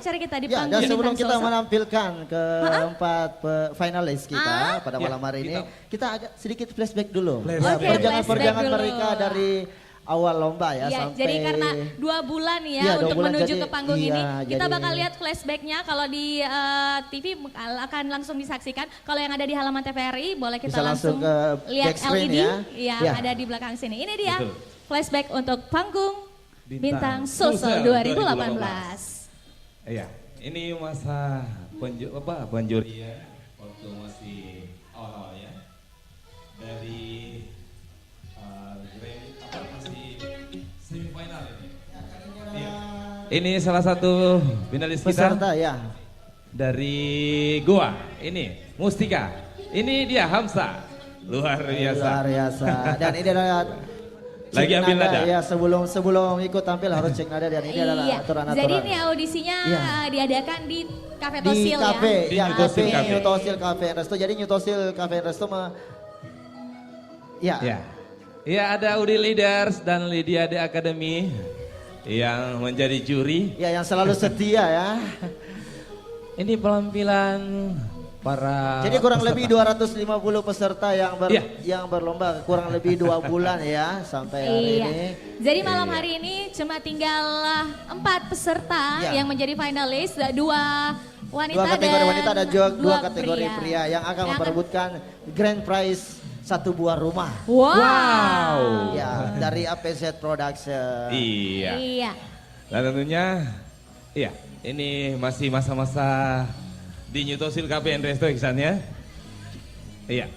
acara kita di Ya, panggung dan sebelum Bintang kita Sulsel. menampilkan keempat finalis kita pada Ya, malam hari ini, kita agak sedikit flashback dulu. Flashback. Oke, Perjalanan-perjalanan flashback mereka dulu. dari awal lomba ya, Iya, sampai jadi karena 2 bulan ya Iya, 2 untuk bulan, menuju jadi- ke panggung iya, ini, kita jadi- bakal lihat flashbacknya kalau di TV akan langsung disaksikan. Kalau yang ada di halaman TVRI boleh kita Bisa langsung ke lihat back screen LED ya. yang Iya. ada di belakang sini. Ini dia Betul. flashback untuk panggung Bintang Sulsel Sulsel 2018. Iya, ini masa penjuri ya, waktu masih awal-awal ya. Dari masih semifinal ini. Iya. Ini salah satu finalis kita peserta ya. dari Goa. Ini Mustika. Ini dia Hamsa. Luar biasa. Luar biasa. Dan ini adalah Lagi cek ambil nada. Ya, sebelum ikut tampil harus cek nada, dan ini adalah Iya, aturan-aturan. jadi ini audisinya Iya. diadakan di Cafe di Tosil kafe, ya. Di ya New kafe Tosil Cafe. New Tosil Cafe and Resto. Jadi New Tosil Cafe and Resto ya. Ya. Ya, ada Udi Leaders dan Lydia The Academy yang menjadi juri. Ya, yang selalu setia ya. Ini penampilan para Jadi kurang peserta. lebih 250 peserta Iya. yang berlomba, kurang lebih 2 bulan ya sampai hari Iya. ini. Jadi malam hari ini cuma tinggal 4 peserta Iya. yang menjadi finalis, 2 wanita 2 kategori wanita dan juga 2 dua kategori pria yang akan memperebutkan grand prize 1 buah rumah. Wow. Ya, dari APZ Production. Iya. Iya. Dan tentunya, iya, ini masih masa-masa di New Tosil Cafe and Resto Iksannya. Iya.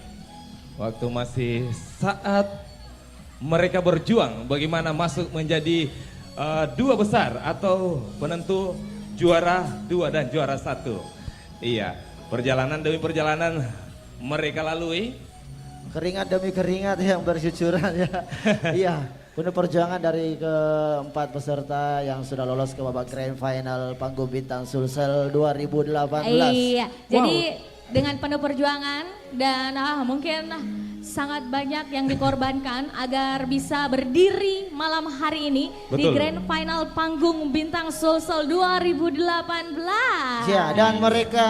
Waktu masih saat mereka berjuang bagaimana masuk menjadi 2 besar atau penentu juara 2 dan juara 1. Iya. Perjalanan demi perjalanan mereka lalui. Keringat demi keringat yang bercucuran ya. Iya, penuh perjuangan dari keempat peserta yang sudah lolos ke babak grand final panggung Bintang Sulsel 2018. Iya. Jadi dengan penuh perjuangan dan mungkin sangat banyak yang dikorbankan agar bisa berdiri malam hari ini di Betul. grand final panggung Bintang Sulsel 2018. Ya, dan mereka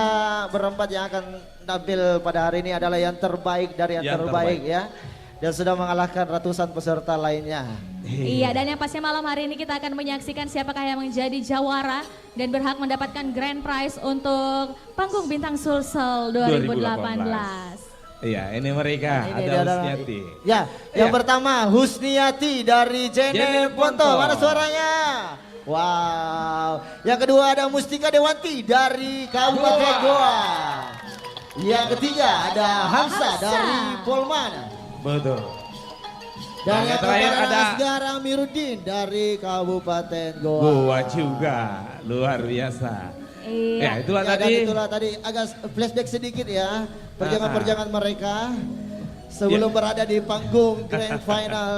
berempat yang akan tampil pada hari ini adalah yang terbaik dari yang terbaik ya. Dan sudah mengalahkan ratusan peserta lainnya. Iya, dan yang pastinya malam hari ini kita akan menyaksikan siapakah yang menjadi jawara dan berhak mendapatkan grand prize untuk panggung Bintang Sulsel 2018. Iya, ini mereka. Ini ada adalah- Husniati. Ya, yang Iya. pertama Husniati dari Jene Jene Ponto. Ponto. Mana suaranya? Wow. Yang kedua ada Mustika Dewanti dari Kabupaten Goa. Yang ketiga ada Hamsa dari Polman. Betul. Dan yang terakhir ada ada Asgar Amiruddin dari Kabupaten Goa. Goa juga. Luar biasa. Iya. Ya, itulah Ya, dan tadi. itulah tadi agak flashback sedikit ya. Perjalanan-perjalanan mereka sebelum Ya. berada di panggung grand final.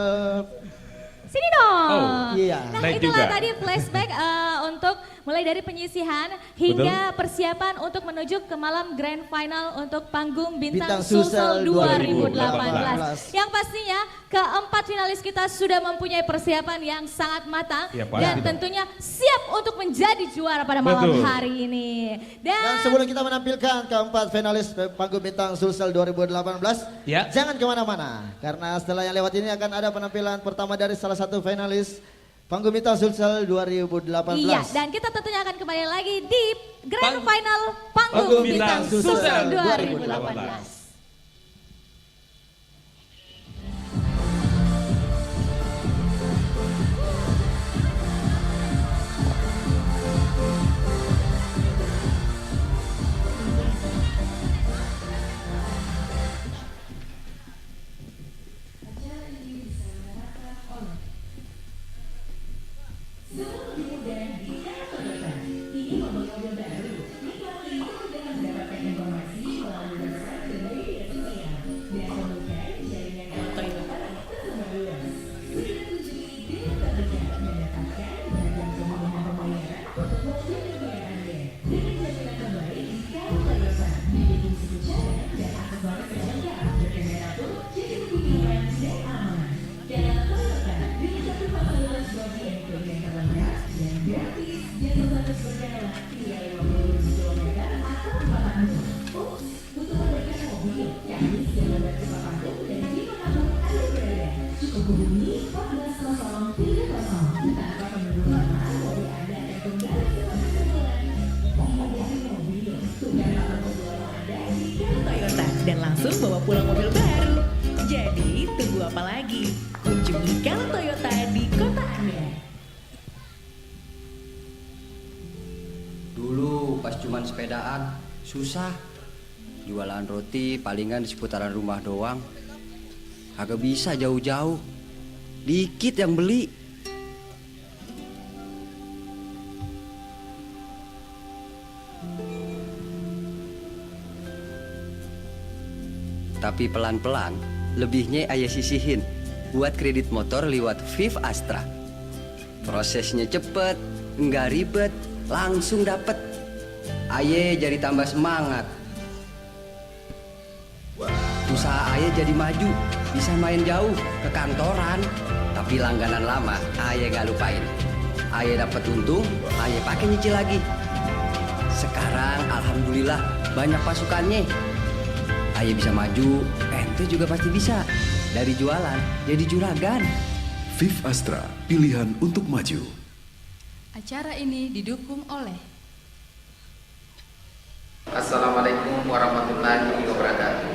Sini dong. Oh, iya. Nah, Naik itulah juga. tadi flashback untuk mulai dari penyisihan hingga persiapan untuk menuju ke malam grand final untuk panggung Bintang Bintang Sulsel Sulsel 2018. 2018. Yang pastinya keempat finalis kita sudah mempunyai persiapan yang sangat matang Ya, pasti dan dong. tentunya siap untuk menjadi juara pada malam Betul. hari ini. Dan sebelum kita menampilkan keempat finalis panggung Bintang Sulsel 2018, Ya. jangan kemana-mana. Karena setelah yang lewat ini akan ada penampilan pertama dari salah satu finalis panggung Bintang Sulsel 2018. Iya, dan kita tentunya akan kembali lagi di grand Pang- final panggung Panggung Bintang Bintang Sulsel Sulsel 2018. Toyota dan langsung bawa pulang mobil baru. Jadi tunggu apa lagi? Kunjungi Gala Toyota di kota Anda. Dulu pas cuman sepedaan, susah. Jualan roti palingan di seputaran rumah doang. Kagak bisa jauh-jauh. Dikit yang beli. Tapi pelan-pelan, lebihnya ayah sisihin buat kredit motor lewat Viv Astra. Prosesnya cepet, nggak ribet, langsung dapet. Ayah jadi tambah semangat. Usaha ayah jadi maju, bisa main jauh ke kantoran. Tapi langganan lama, ayah gak lupain. Ayah dapat untung, ayah pakai nyicil lagi. Sekarang alhamdulillah banyak pasukannya. Ayah bisa maju, ente juga pasti bisa. Dari jualan jadi juragan. Viv Astra, pilihan untuk maju. Acara ini didukung oleh Assalamualaikum warahmatullahi wabarakatuh.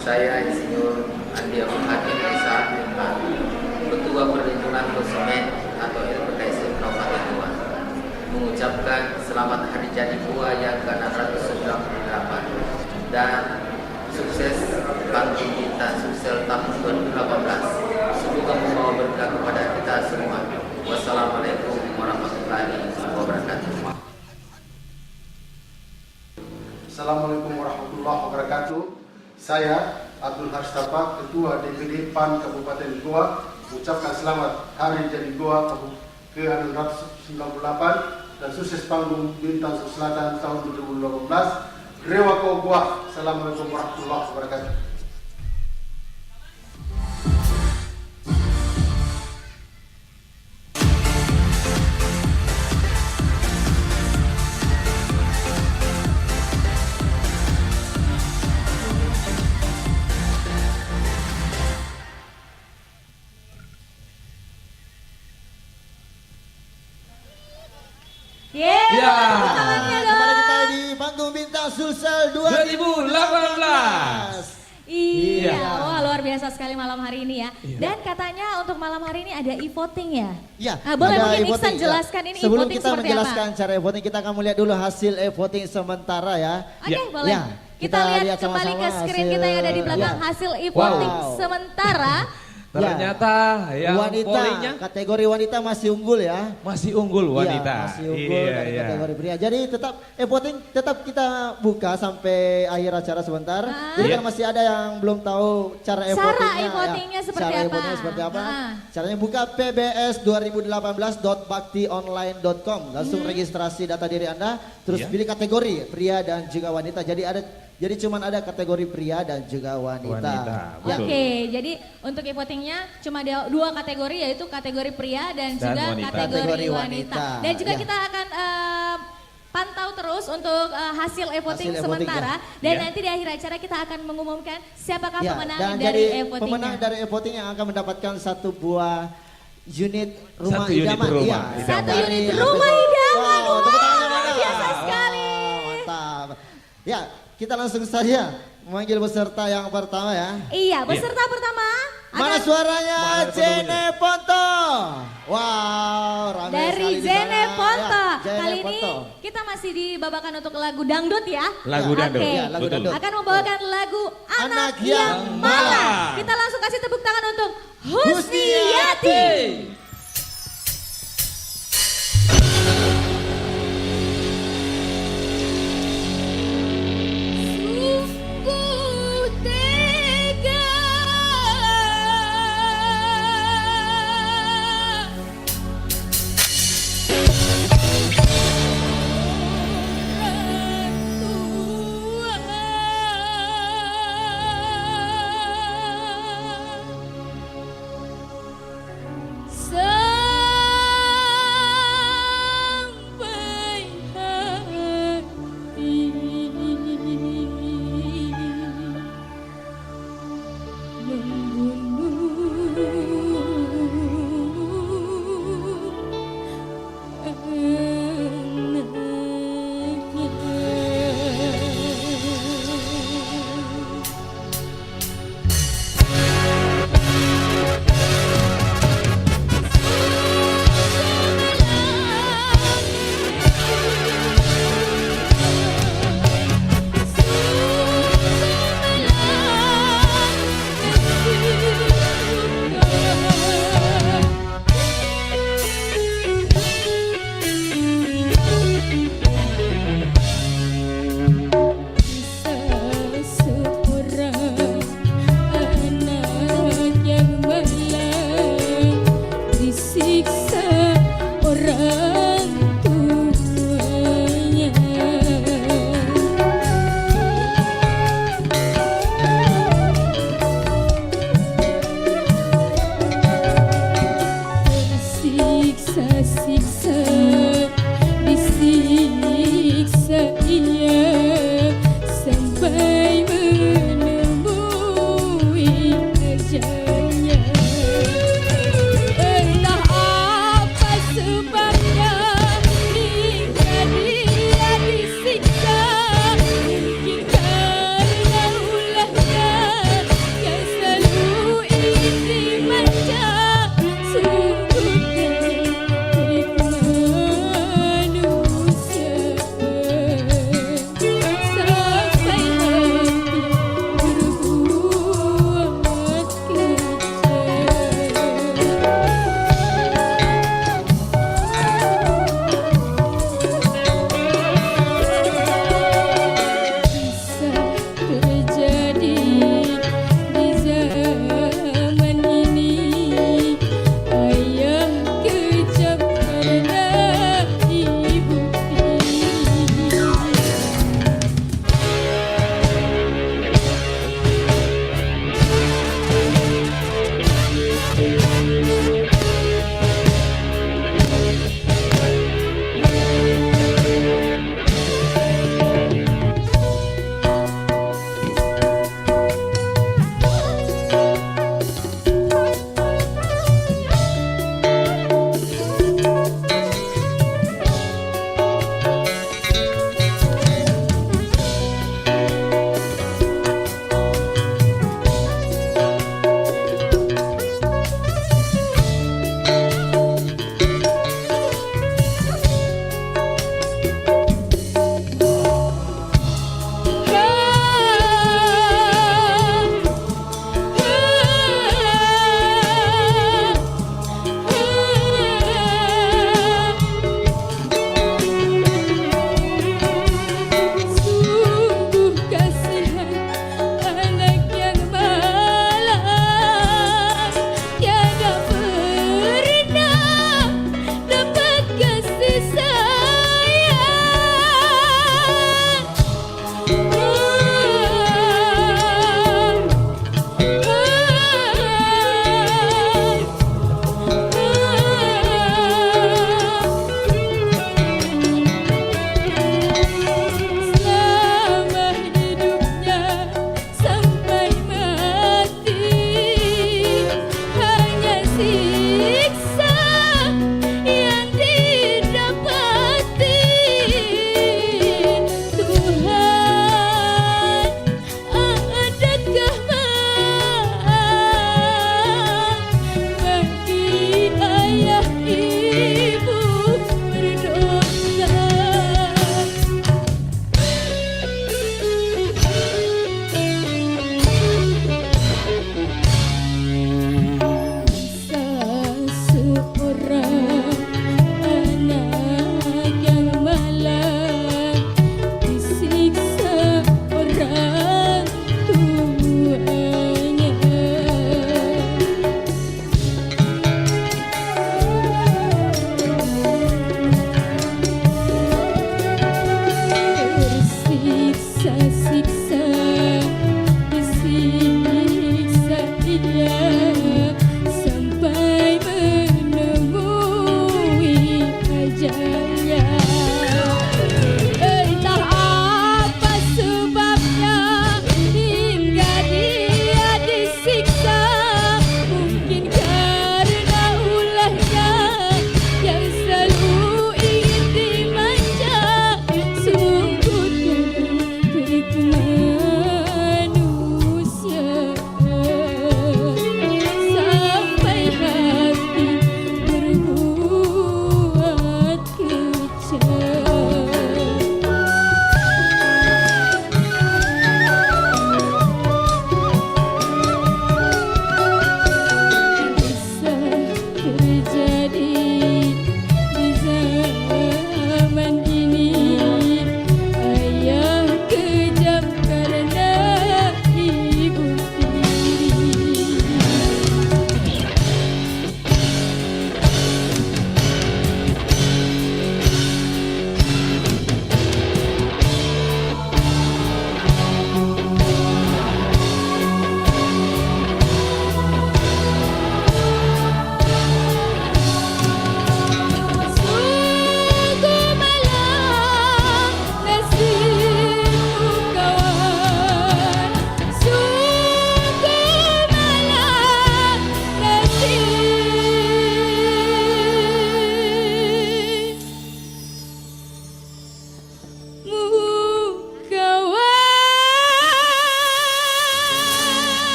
Saya Insinyur Andi Abdul Hakim Esa, Ketua Perlindungan Konsumen atau LPKSM Kabupaten Goa, mengucapkan selamat hari jadi Goa yang ke-698 dan sukses Panggung Bintang Sulsel tahun 2018. Semoga membawa berkah kepada kita semua. Wassalamualaikum warahmatullahi wabarakatuh. Assalamualaikum warahmatullahi wabarakatuh. Saya Abdul Harstapak, Ketua DPD PAN Kabupaten Goa, mengucapkan selamat Hari Jadi Goa ke-698 dan sukses Panggung Bintang Selatan tahun 2018. Rewako Goa. Assalamualaikum warahmatullahi wabarakatuh. Yeah. Ya. Tangannya dong. Kembali kita di Panggung Bintang Sulsel 2018. Iya, Iya. wah luar biasa sekali malam hari ini ya. Iya. Dan katanya untuk malam hari ini ada e-voting ya? Ya, Boleh ada mungkin e-voting, Iksan ya. jelaskan ini Sebelum e-voting kita seperti menjelaskan apa? cara e-voting, kita akan melihat dulu hasil e-voting sementara ya. Oke, Ya. boleh. Ya, Kita lihat kembali ke sama-sama screen kita yang ada di belakang hasil- hasil e-voting Wow. sementara. Ternyata yang wanita, volinya kategori wanita masih unggul ya. masih unggul wanita. Iya, masih unggul Iya, dari iya. kategori pria. Jadi tetap voting tetap kita buka sampai akhir acara sebentar. Ah. Jadi Iya. kan masih ada yang belum tahu cara Cara e-votingnya. e-votingnya seperti cara apa? e-votingnya seperti apa? Ah. Caranya buka pbs2018.baktionline.com. Langsung registrasi data diri Anda, terus Iya. pilih kategori pria dan juga wanita. Jadi cuman ada kategori pria dan juga wanita. Wanita, Ya. betul. Oke, jadi untuk e-votingnya cuma ada dua kategori yaitu kategori pria dan juga wanita. kategori Kategori wanita. wanita, Dan juga ya. kita akan pantau terus untuk hasil e-voting Hasil e-voting, sementara. ya. Dan Ya. nanti di akhir acara kita akan mengumumkan siapakah Ya, pemenang dan dari jadi e-votingnya. pemenang dari e-voting yang akan mendapatkan satu buah unit rumah Satu unit idaman. rumah Iya, idaman. Satu dari unit Apple rumah Store. idaman. Wow, tepuk tangan Luar mana? biasa sekali. Mantap. Ya, kita langsung saja memanggil peserta yang pertama ya. Iya, peserta pertama Mana akan suaranya? Mana Jene Ponto. Wow, ramai dari sekali di Jene sana. Ponto. Ya, Jene Kali ini Ponto. kita masih dibabakan untuk lagu dangdut ya. Lagu Oke. dangdut. Ya, lagu Betul. dangdut. Akan membawakan lagu Anak Anak yang yang Malang. Malang. Kita langsung kasih tepuk tangan untuk Husniyati. Husniyati. Sungguh tega orang tua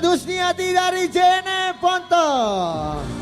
Dusniati dari Jene Ponto.